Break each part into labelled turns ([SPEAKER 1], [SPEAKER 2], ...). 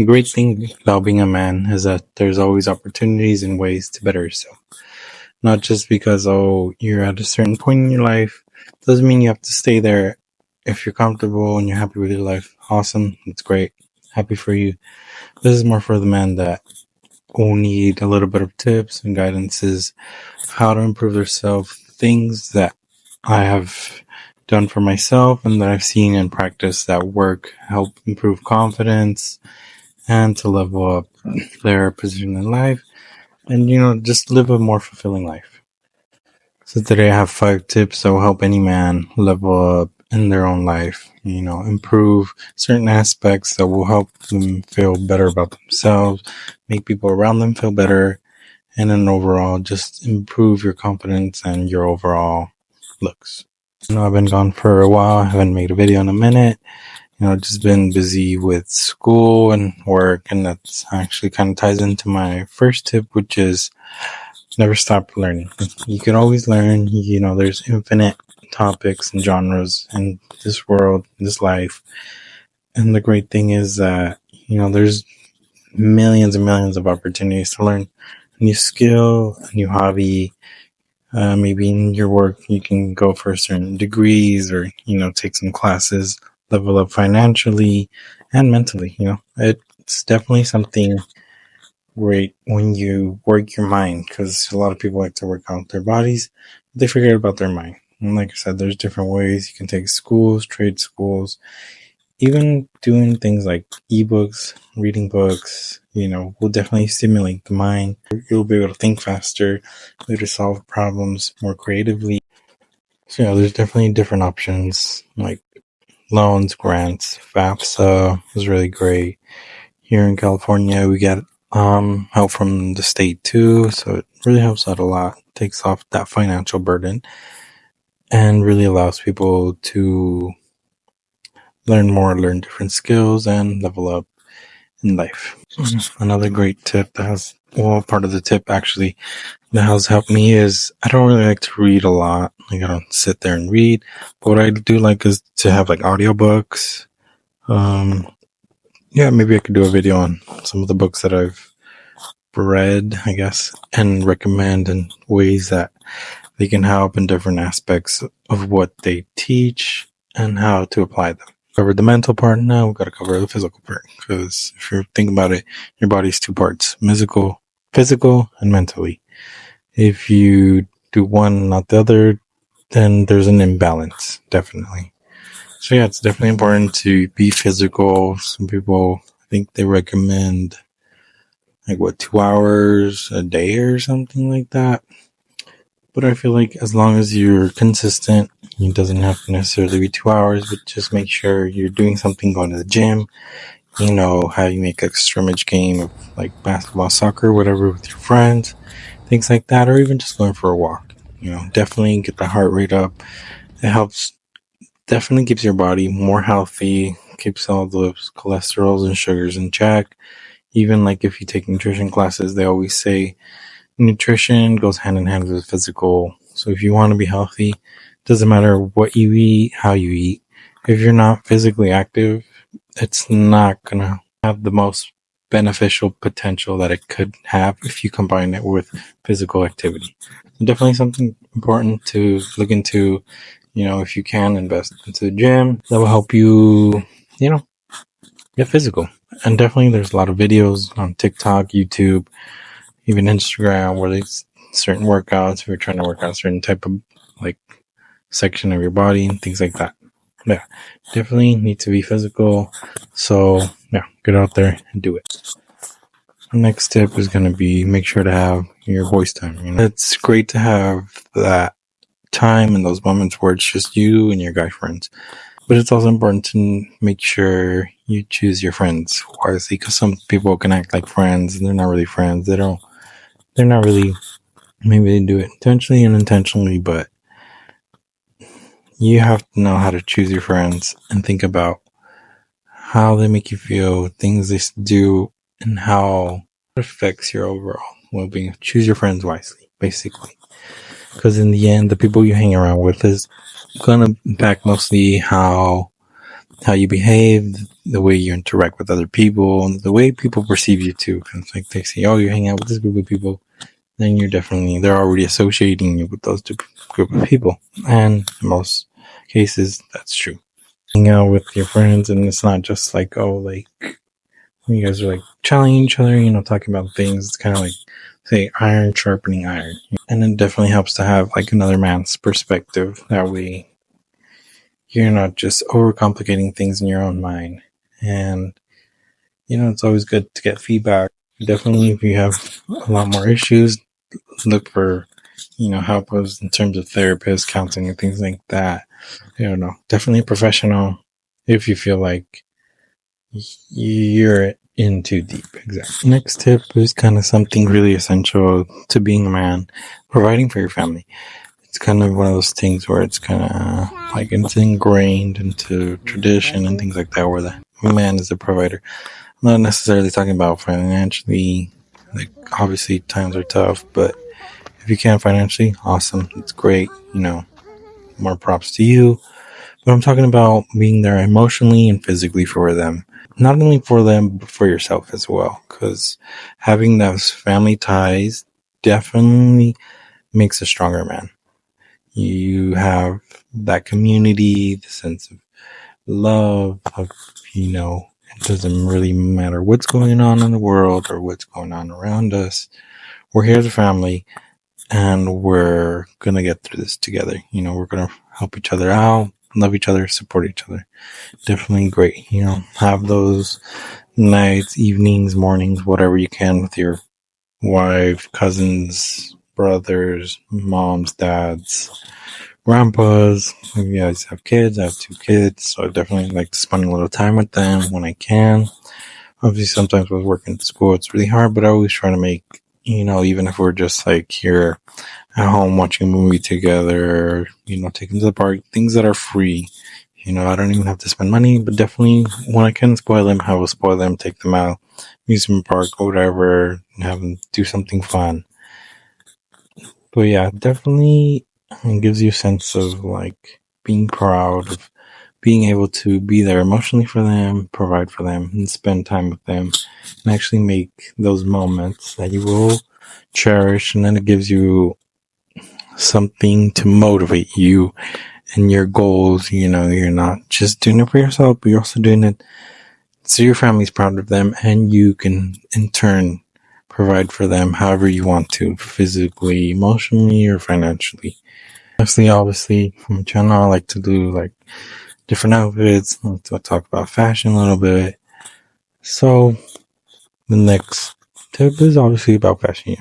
[SPEAKER 1] The great thing about being a man is that there's always opportunities and ways to better yourself. Not just because, you're at a certain point in your life, doesn't mean you have to stay there. If you're comfortable and you're happy with your life, awesome, it's great. Happy for you. This is more for the man that will need a little bit of tips and guidances of how to improve themselves, things that I have done for myself and that I've seen in practice that work, help improve confidence and to level up their position in life and, just live a more fulfilling life. So today I have 5 tips that will help any man level up in their own life, improve certain aspects that will help them feel better about themselves, make people around them feel better, and then overall just improve your confidence and your overall looks. I've been gone for a while. I haven't made a video in a minute. Just been busy with school and work, and that's actually kind of ties into my first tip, which is never stop learning. You can always learn. There's infinite topics and genres in this world, in this life. And the great thing is that, there's millions and millions of opportunities to learn a new skill, a new hobby. Maybe in your work, you can go for certain degrees or, take some classes, level up financially and mentally. It's definitely something great when you work your mind, because a lot of people like to work out their bodies, but they forget about their mind. And like I said, there's different ways you can take schools, trade schools, even doing things like ebooks, reading books, will definitely stimulate the mind. You'll be able to think faster, be able to solve problems more creatively. So there's definitely different options like loans, grants. FAFSA is really great. Here in California, we get help from the state too, so it really helps out a lot. Takes off that financial burden and really allows people to learn different skills and level up in life. Another great tip part of the tip actually that has helped me is I don't really like to read a lot. Like I don't sit there and read, but what I do like is to have like audiobooks. Maybe I could do a video on some of the books that I've read, I guess, and recommend in ways that they can help in different aspects of what they teach and how to apply them. Covered the mental part, now we've got to cover the physical part, because if you're thinking about it, your body's 2 parts, physical and mentally. If you do one, not the other, then there's an imbalance, definitely. So it's definitely important to be physical. Some people, I think they recommend 2 hours a day or something like that. But I feel like as long as you're consistent, it doesn't have to necessarily be 2 hours, but just make sure you're doing something, going to the gym, how you make a scrimmage game of like basketball, soccer, whatever with your friends, things like that, or even just going for a walk. Definitely get the heart rate up. It helps, definitely keeps your body more healthy, keeps all those cholesterols and sugars in check. Even like if you take nutrition classes, they always say nutrition goes hand in hand with physical. So if you want to be healthy, doesn't matter what you eat, how you eat. If you're not physically active, it's not going to have the most beneficial potential that it could have if you combine it with physical activity. Definitely something important to look into. If you can invest into the gym, that will help you, get physical. And definitely there's a lot of videos on TikTok, YouTube, even Instagram, where there's certain workouts if you're trying to work out a certain type of section of your body and things like that. Definitely need to be physical. So get out there and do it. The next tip is going to be make sure to have your voice time. It's great to have that time and those moments where it's just you and your guy friends. But it's also important to make sure you choose your friends wisely, because some people can act like friends and they're not really friends. They're not really, maybe they do it intentionally and unintentionally, but you have to know how to choose your friends and think about how they make you feel, things they do, and how it affects your overall well-being. Choose your friends wisely, basically. Because in the end, the people you hang around with is going to impact mostly how how you behave, the way you interact with other people, and the way people perceive you too. Cause like they say, oh, you hang out with this group of people, then they're already associating you with those group of people. And in most cases, that's true. Hang out with your friends, and it's not just like, oh, like you guys are like challenging each other, talking about things. It's kind of like, say, iron sharpening iron. And it definitely helps to have like another man's perspective. That way, you're not just overcomplicating things in your own mind. And, it's always good to get feedback. Definitely, if you have a lot more issues, look for, help us in terms of therapists, counseling, and things like that. Definitely professional if you feel like you're in too deep. Exactly. Next tip is kind of something really essential to being a man, providing for your family. It's kind of one of those things where it's kind of like it's ingrained into tradition and things like that, where the man is the provider. I'm not necessarily talking about financially. Like, obviously, times are tough, but if you can financially, awesome. It's great. More props to you. But I'm talking about being there emotionally and physically for them. Not only for them, but for yourself as well. Because having those family ties definitely makes a stronger man. You have that community, the sense of love, it doesn't really matter what's going on in the world or what's going on around us. We're here as a family, and we're going to get through this together. We're going to help each other out, love each other, support each other. Definitely great. Have those nights, evenings, mornings, whatever you can with your wife, cousins, brothers, moms, dads, grandpas. If you guys have kids, I have 2 kids, so I definitely like to spend a little time with them when I can. Obviously, sometimes with working at school, it's really hard, but I always try to make, even if we're just like here at home watching a movie together, taking to the park, things that are free. I don't even have to spend money, but definitely when I can spoil them, I will spoil them, take them out, amusement park, or whatever, and have them do something fun. But yeah, definitely gives you a sense of like being proud of being able to be there emotionally for them, provide for them, and spend time with them, and actually make those moments that you will cherish. And then it gives you something to motivate you and your goals. You're not just doing it for yourself, but you're also doing it so your family's proud of them, and you can in turn provide for them however you want to, physically, emotionally, or financially. Obviously, from the channel, I like to do like different outfits. I like to talk about fashion a little bit. So the next tip is obviously about fashion.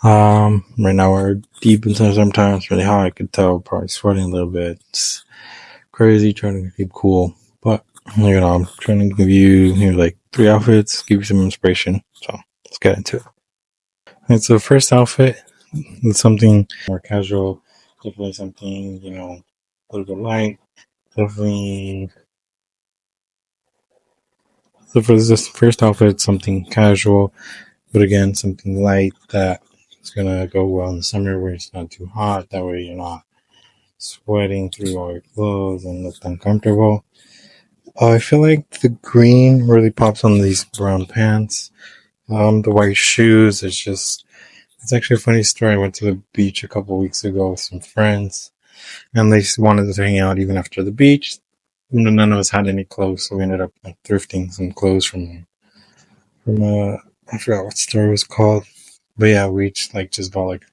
[SPEAKER 1] Right now we're deep into summertime. It's really hot. I could tell, probably sweating a little bit. It's crazy trying to keep cool, but I'm trying to give you like 3 outfits, give you some inspiration. So let's get into it. And so the first outfit is something more casual, definitely something a little bit light. Definitely. So for this first outfit, something casual, but again, something light that is gonna go well in the summer where it's not too hot. That way, you're not sweating through all your clothes and look uncomfortable. I feel like the green really pops on these brown pants. The white shoes, it's actually a funny story. I went to the beach a couple weeks ago with some friends, and they wanted to hang out even after the beach. None of us had any clothes, so we ended up like thrifting some clothes from I forgot what store it was called, but yeah, we just bought like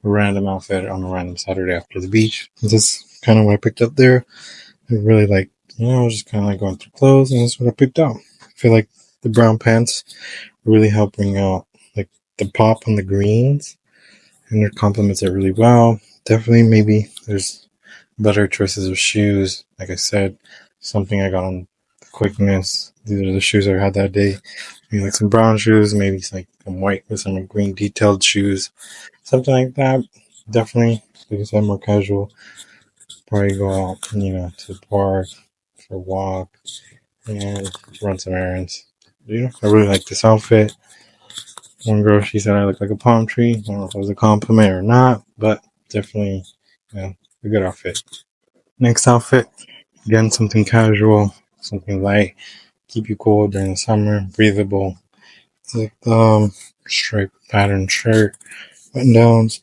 [SPEAKER 1] a random outfit on a random Saturday after the beach. This is kind of what I picked up there. I really like, I was just kind of like going through clothes, and that's what I picked out. I feel like the brown pants really help bring out like the pop on the greens, and it complements it really well. Definitely, maybe there's better choices of shoes. Like I said, something I got on quickness. These are the shoes I had that day. Maybe like some brown shoes, maybe like some white with some green detailed shoes, something like that. Definitely, like I said, more casual. Probably go out, to the park for a walk and run some errands. I really like this outfit. One girl, she said I look like a palm tree. I don't know if it was a compliment or not, but definitely, a good outfit. Next outfit Again, something casual, something light, keep you cool during the summer, breathable. It's like striped pattern shirt, button downs,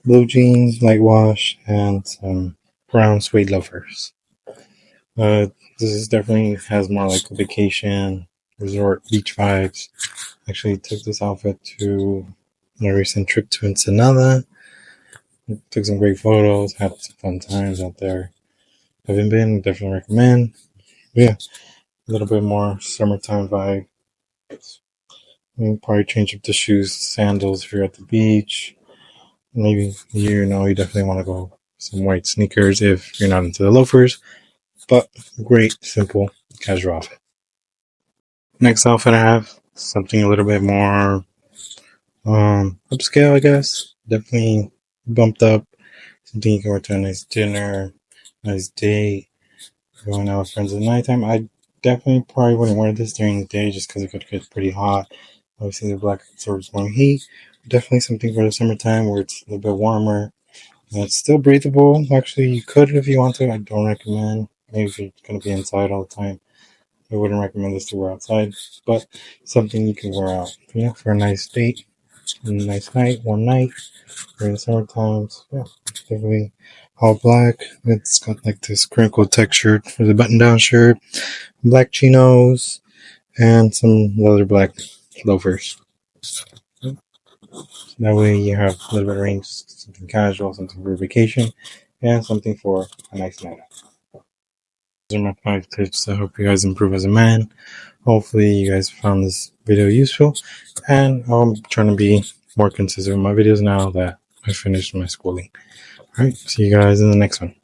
[SPEAKER 1] blue jeans, light wash, and some brown suede loafers. This is definitely has more like a vacation, resort, beach vibes. Actually took this outfit to my recent trip to Ensenada. Took some great photos, had some fun times out there. Haven't been, definitely recommend. Yeah, a little bit more summertime vibe. Probably change up the shoes, sandals if you're at the beach. Maybe you definitely want to go some white sneakers if you're not into the loafers. But great, simple, casual outfit. Next outfit I have something a little bit more upscale, I guess. Definitely bumped up. Something you can wear to a nice dinner, nice date, going out with friends at nighttime. I definitely probably wouldn't wear this during the day just because it could get pretty hot. Obviously, the black absorbs more heat. Definitely something for the summertime where it's a little bit warmer. And it's still breathable. Actually, you could if you want to. I don't recommend. Maybe if you're going to be inside all the time, I wouldn't recommend this to wear outside. But something you can wear out, for a nice date, a nice night, one night during the summer times. Yeah, definitely all black. It's got like this crinkle texture for the button-down shirt, black chinos, and some leather black loafers. That way you have a little bit of range, something casual, something for vacation, and something for a nice night out. Those are my 5 tips. I hope you guys improve as a man. Hopefully you guys found this video useful, and I'm trying to be more consistent with my videos now that I finished my schooling. Alright, see you guys in the next one.